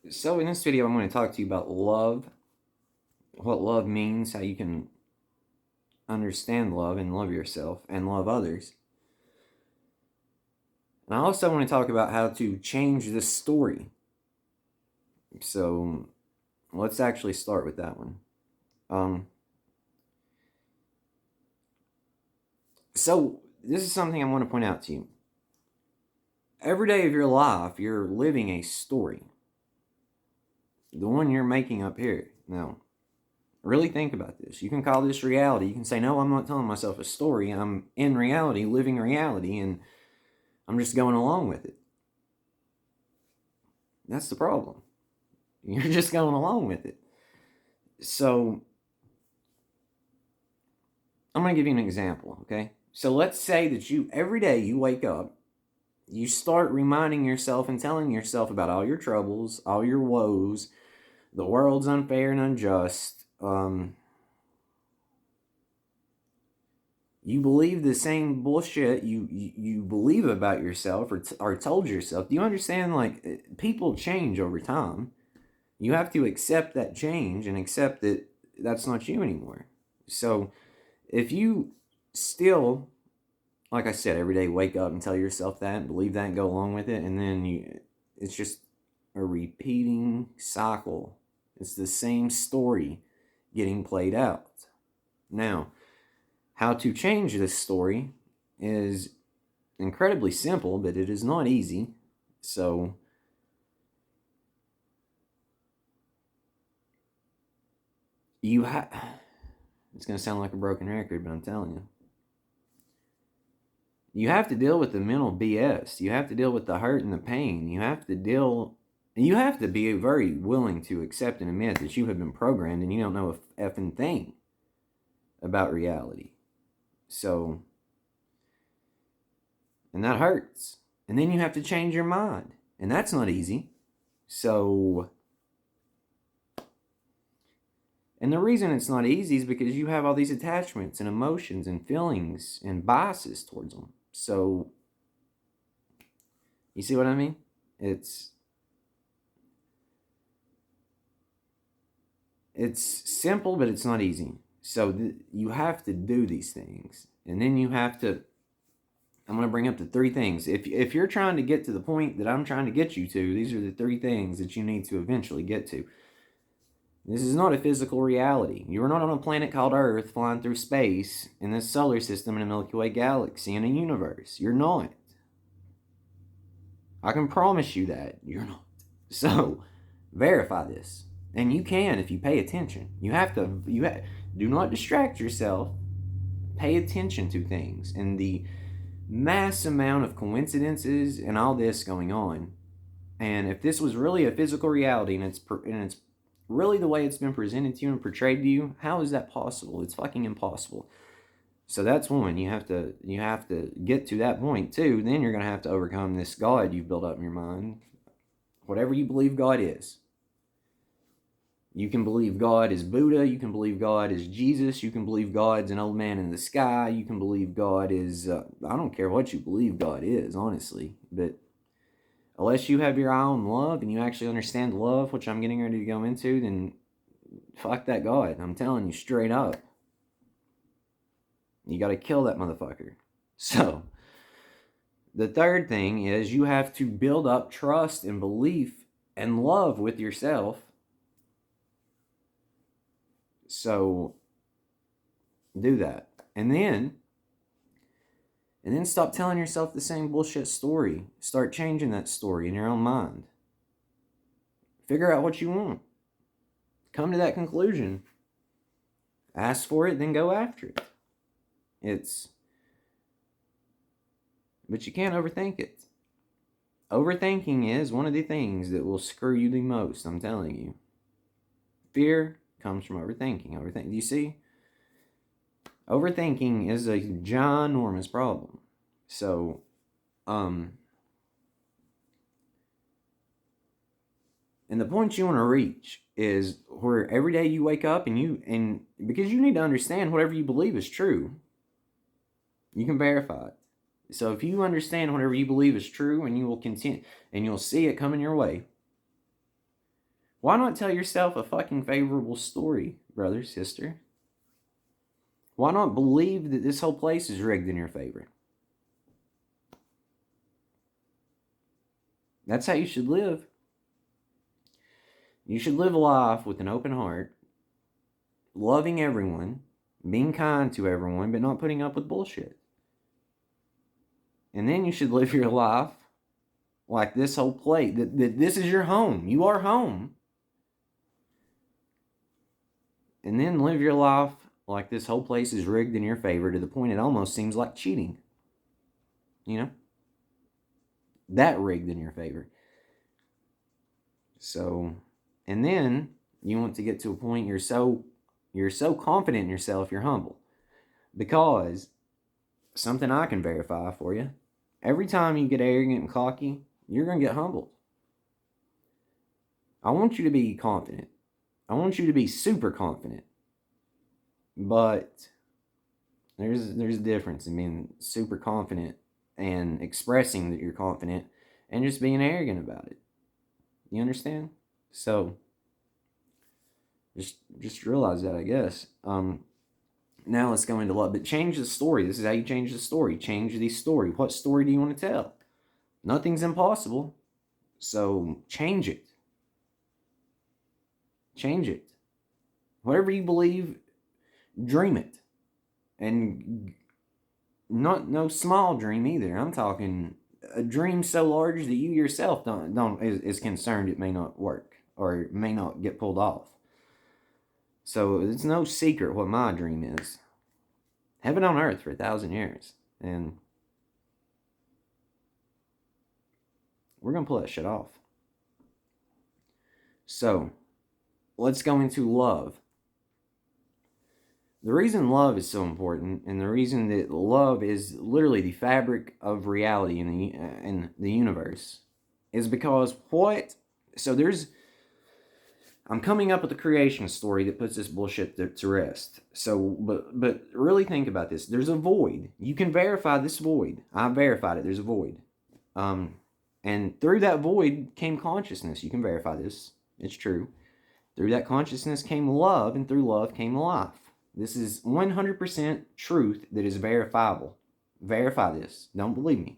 So in this video, I'm going to talk to you about love, what love means, how you can understand love and love yourself and love others. And I also want to talk about how to change the story. So let's actually start with that one. So this is something I want to point out to you. Every day of your life, you're living a story. The one you're making up here. Now, really think about this. You can call this reality. You can say, no, I'm not telling myself a story. I'm in reality, living reality, and I'm just going along with it. That's the problem. You're just going along with it. So, I'm going to give you an example, okay? So, let's say that every day you wake up, you start reminding yourself and telling yourself about all your troubles, all your woes, the world's unfair and unjust. You believe the same bullshit you believe about yourself or told yourself. Do you understand? Like, people change over time. You have to accept that change and accept that that's not you anymore. So if you still, like I said, every day wake up and tell yourself that and believe that and go along with it, and then it's just a repeating cycle. It's the same story getting played out. Now, how to change this story is incredibly simple, but it is not easy. So it's going to sound like a broken record, but I'm telling you. You have to deal with the mental BS. You have to deal with the hurt and the pain. You have to be very willing to accept and admit that you have been programmed and you don't know a effing thing about reality. So, and that hurts. And then you have to change your mind. And that's not easy. So, and the reason it's not easy is because you have all these attachments and emotions and feelings and biases towards them. So, you see what I mean? It's simple, but it's not easy. So you have to do these things. And then you have to, I'm going to bring up the three things. If you're trying to get to the point that I'm trying to get you to, these are the three things that you need to eventually get to. This is not a physical reality. You are not on a planet called Earth flying through space in this solar system, in a Milky Way galaxy, in a universe. You're not. I can promise you that. You're not. So, verify this. And you can if you pay attention. Do not distract yourself. Pay attention to things. And the mass amount of coincidences and all this going on. And if this was really a physical reality and it's really the way it's been presented to you and portrayed to you, how is that possible? It's fucking impossible. So that's one. You have to get to that point too. Then you're going to have to overcome this God you've built up in your mind. Whatever you believe God is. You can believe God is Buddha. You can believe God is Jesus. You can believe God's an old man in the sky. You can believe God is, I don't care what you believe God is, honestly. But unless you have your eye on love and you actually understand love, which I'm getting ready to go into, then fuck that God. I'm telling you straight up. You got to kill that motherfucker. So, the third thing is you have to build up trust and belief and love with yourself. So, do that. And then stop telling yourself the same bullshit story. Start changing that story in your own mind. Figure out what you want. Come to that conclusion. Ask for it, then go after it. But you can't overthink it. Overthinking is one of the things that will screw you the most, I'm telling you. Fear comes from overthinking. Do you see? Overthinking is a ginormous problem. So, and the point you want to reach is where every day you wake up and because you need to understand whatever you believe is true, you can verify it. So if you understand whatever you believe is true and you will continue and you'll see it coming your way, Why not tell yourself a fucking favorable story, brother, sister? Why not believe that this whole place is rigged in your favor? That's how you should live. You should live a life with an open heart, loving everyone, being kind to everyone, but not putting up with bullshit. And then you should live your life like this whole place, that this is your home. You are home. And then live your life like this whole place is rigged in your favor to the point it almost seems like cheating. You know? That rigged in your favor. So, and then you want to get to a point you're so confident in yourself, you're humble. Because something I can verify for you, every time you get arrogant and cocky, you're going to get humbled. I want you to be confident. I want you to be super confident. But there's a difference in being super confident and expressing that you're confident and just being arrogant about it. You understand? So just realize that, I guess. Now let's go into love. But change the story. This is how you change the story. Change the story. What story do you want to tell? Nothing's impossible. So change it. Change it. Whatever you believe, dream it. And not no small dream either. I'm talking a dream so large that you yourself is concerned it may not work or it may not get pulled off. So it's no secret what my dream is. Heaven on earth for 1,000 years. And we're going to pull that shit off. So let's go into love. The reason love is so important, and the reason that love is literally the fabric of reality in the universe, is because I'm coming up with a creation story that puts this bullshit to rest. So, but really think about this. There's a void. You can verify this void. I verified it. There's a void. And through that void came consciousness. You can verify this. It's true. Through that consciousness came love, and through love came life. This is 100% truth that is verifiable. Verify this. Don't believe me.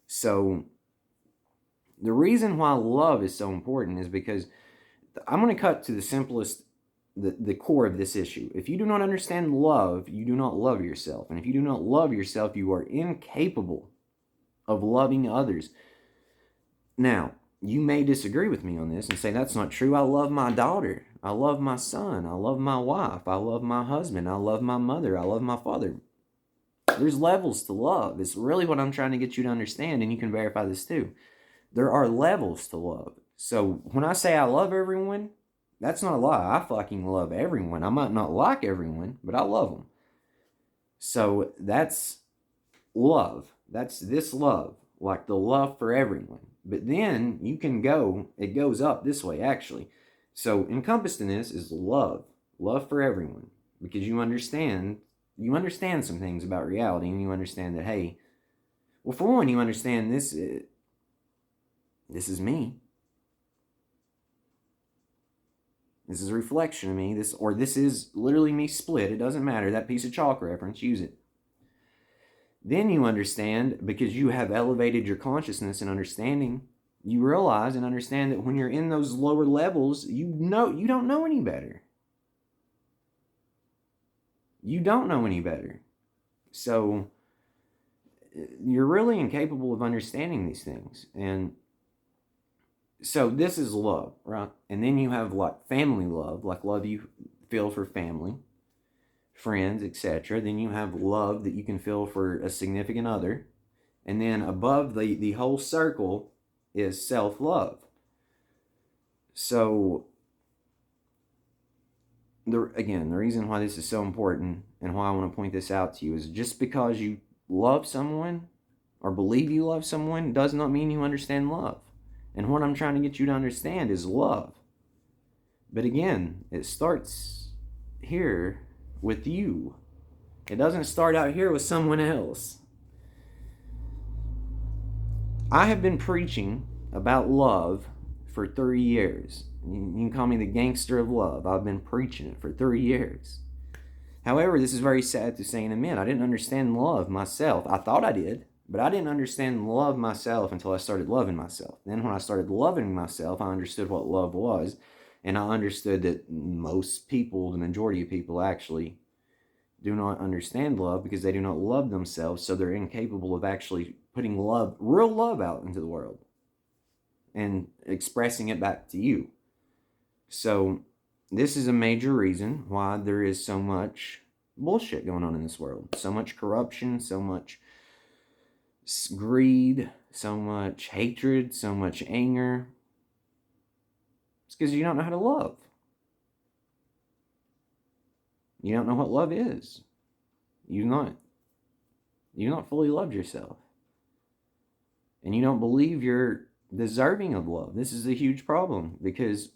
So, the reason why love is so important is because I'm going to cut to the simplest, the core of this issue. If you do not understand love, you do not love yourself. And if you do not love yourself, you are incapable of loving others. Now, you may disagree with me on this and say, that's not true. I love my daughter. I love my son. I love my wife. I love my husband. I love my mother. I love my father. There's levels to love. It's really what I'm trying to get you to understand, and you can verify this too. There are levels to love. So when I say I love everyone, that's not a lie. I fucking love everyone. I might not like everyone, but I love them. So that's love. That's this love, like the love for everyone. But then you can it goes up this way, actually. So encompassed in this is love for everyone, because you understand some things about reality, and you understand that, hey, well, for one, you understand this is me. This is a reflection of me. This is literally me split. It doesn't matter. That piece of chalk reference, use it. Then you understand, because you have elevated your consciousness and understanding, you realize and understand that when you're in those lower levels, you don't know any better. You don't know any better. So you're really incapable of understanding these things. And so this is love, right? And then you have like family love, like love you feel for family, friends, etc. Then you have love that you can feel for a significant other. And then above the whole circle is self-love. So, the reason why this is so important and why I want to point this out to you is just because you love someone or believe you love someone does not mean you understand love. And what I'm trying to get you to understand is love. But again, it starts here with you. It doesn't start out here with someone else. I have been preaching about love for 3 years. You can call me the gangster of love. I've been preaching it for 3 years. However, this is very sad to say and admit. I didn't understand love myself. I thought I did, but I didn't understand love myself until I started loving myself. Then when I started loving myself, I understood what love was. And I understood that most people, the majority of people actually, do not understand love because they do not love themselves. So they're incapable of actually putting love, real love, out into the world and expressing it back to you. So this is a major reason why there is so much bullshit going on in this world. So much corruption, so much greed, so much hatred, so much anger. It's because you don't know how to love. You don't know what love is. You've not fully loved yourself. And you don't believe you're deserving of love. This is a huge problem because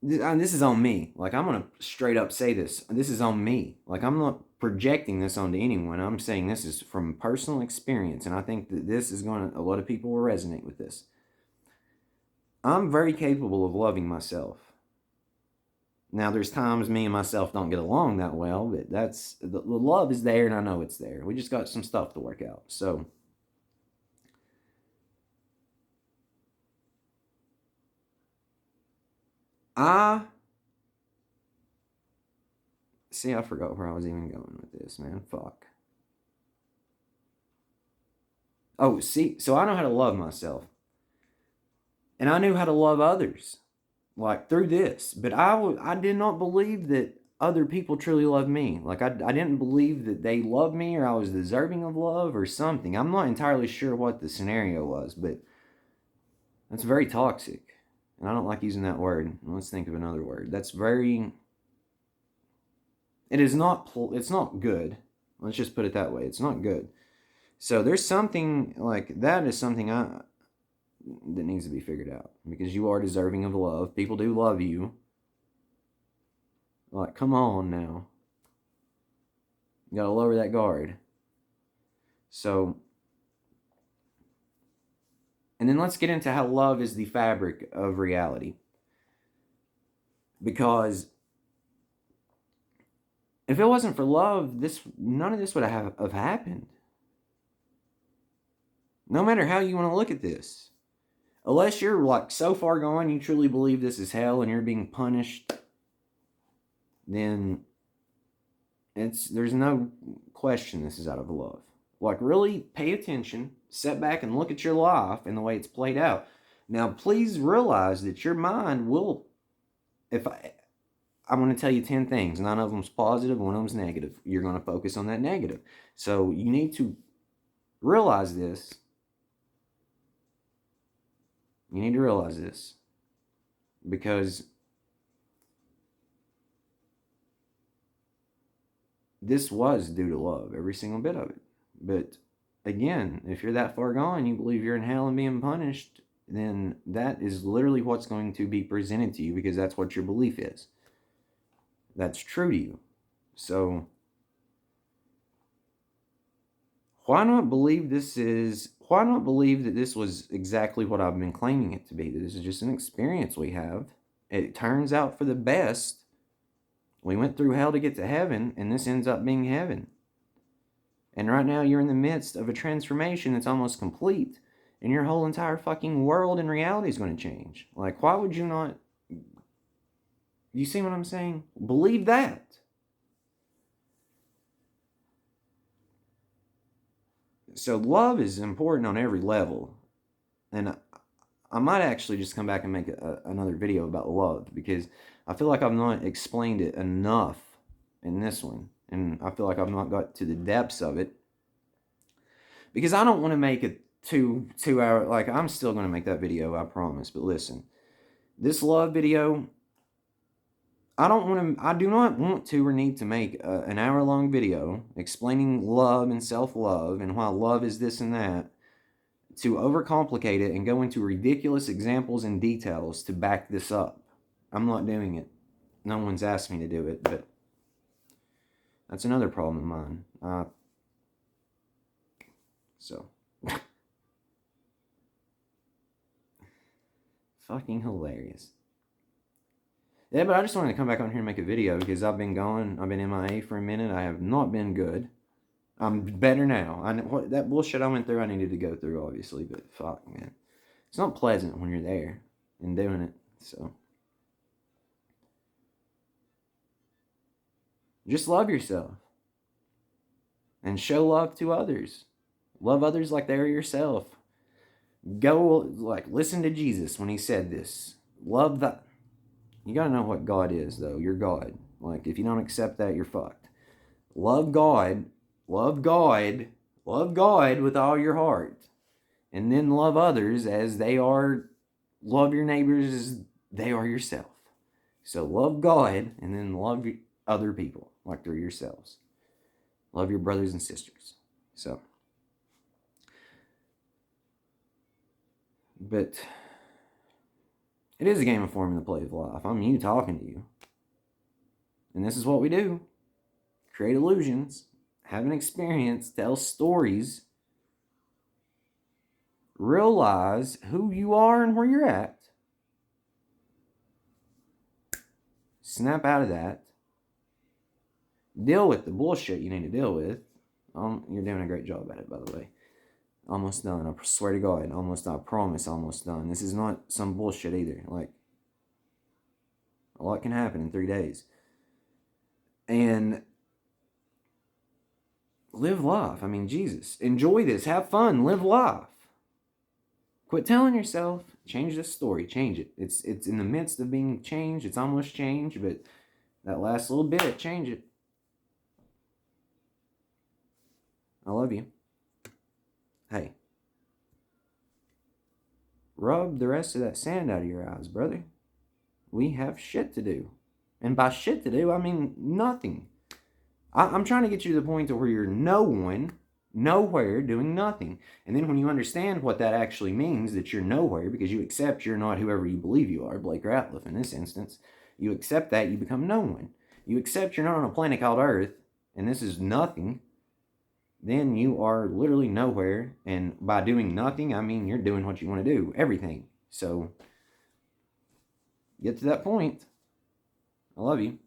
this is on me. Like, I'm going to straight up say this. This is on me. Like, I'm not projecting this onto anyone. I'm saying this is from personal experience. And I think that this is a lot of people will resonate with this. I'm very capable of loving myself. Now, there's times me and myself don't get along that well, but the love is there and I know it's there. We just got some stuff to work out. So, I forgot where I was even going with this, man. Fuck. Oh, so I know how to love myself. And I knew how to love others, like, through this. But I did not believe that other people truly loved me. Like, I didn't believe that they loved me or I was deserving of love or something. I'm not entirely sure what the scenario was, but that's very toxic. And I don't like using that word. Let's think of another word. It's not good. Let's just put it that way. It's not good. So there's something, like, that is something that needs to be figured out. Because you are deserving of love. People do love you. Like, come on now. You gotta lower that guard. So, and then let's get into how love is the fabric of reality. Because if it wasn't for love, none of this would have happened. No matter how you want to look at this. Unless you're, like, so far gone, you truly believe this is hell and you're being punished, then there's no question this is out of love. Like, really pay attention, sit back and look at your life and the way it's played out. Now, please realize that your mind will, I'm going to tell you 10 things. 9 of them's positive, 1 of them's negative. You're going to focus on that negative. So you need to realize this. You need to realize this. Because this was due to love, every single bit of it. But again, if you're that far gone, you believe you're in hell and being punished, then that is literally what's going to be presented to you because that's what your belief is. That's true to you. So, why not believe that this was exactly what I've been claiming it to be? That this is just an experience we have. It turns out for the best. We went through hell to get to heaven, and this ends up being heaven. And right now you're in the midst of a transformation that's almost complete, and your whole entire fucking world and reality is going to change. Like, why would you not? You see what I'm saying? Believe that. So love is important on every level. And I might actually just come back and make another video about love because I feel like I've not explained it enough in this one. And I feel like I've not got to the depths of it. Because I don't want to make a two hour, like, I'm still going to make that video, I promise. But listen, this love video, I do not want to or need to make an hour-long video explaining love and self-love and why love is this and that to overcomplicate it and go into ridiculous examples and details to back this up. I'm not doing it. No one's asked me to do it, but that's another problem of mine. So, fucking hilarious. Yeah, but I just wanted to come back on here and make a video because I've been gone. I've been MIA for a minute. I have not been good. I'm better now. I know that bullshit I went through, I needed to go through, obviously. But fuck, man. It's not pleasant when you're there and doing it. So just love yourself. And show love to others. Love others like they're yourself. Go, like, listen to Jesus when he said this. Love that. You gotta know what God is, though. You're God. Like, if you don't accept that, you're fucked. Love God. Love God. Love God with all your heart. And then love others as they are. Love your neighbors as they are yourself. So love God and then love other people like they're yourselves. Love your brothers and sisters. So. But it is a game of forming the play of life. I'm you talking to you. And this is what we do. Create illusions. Have an experience. Tell stories. Realize who you are and where you're at. Snap out of that. Deal with the bullshit you need to deal with. You're doing a great job at it, by the way. Almost done. I swear to God. Almost done. I promise almost done. This is not some bullshit either. Like, a lot can happen in 3 days. And live life. I mean, Jesus. Enjoy this. Have fun. Live life. Quit telling yourself. Change this story. Change it. It's in the midst of being changed. It's almost changed. But that last little bit, change it. I love you. Hey. Rub the rest of that sand out of your eyes, brother. We have shit to do. And by shit to do, I mean nothing. I'm trying to get you to the point to where you're no one, nowhere, doing nothing. And then when you understand what that actually means, that you're nowhere, because you accept you're not whoever you believe you are, Blake Ratliff in this instance, you accept that, you become no one. You accept you're not on a planet called Earth, and this is nothing, then you are literally nowhere. And by doing nothing, I mean you're doing what you want to do. Everything. So, get to that point. I love you.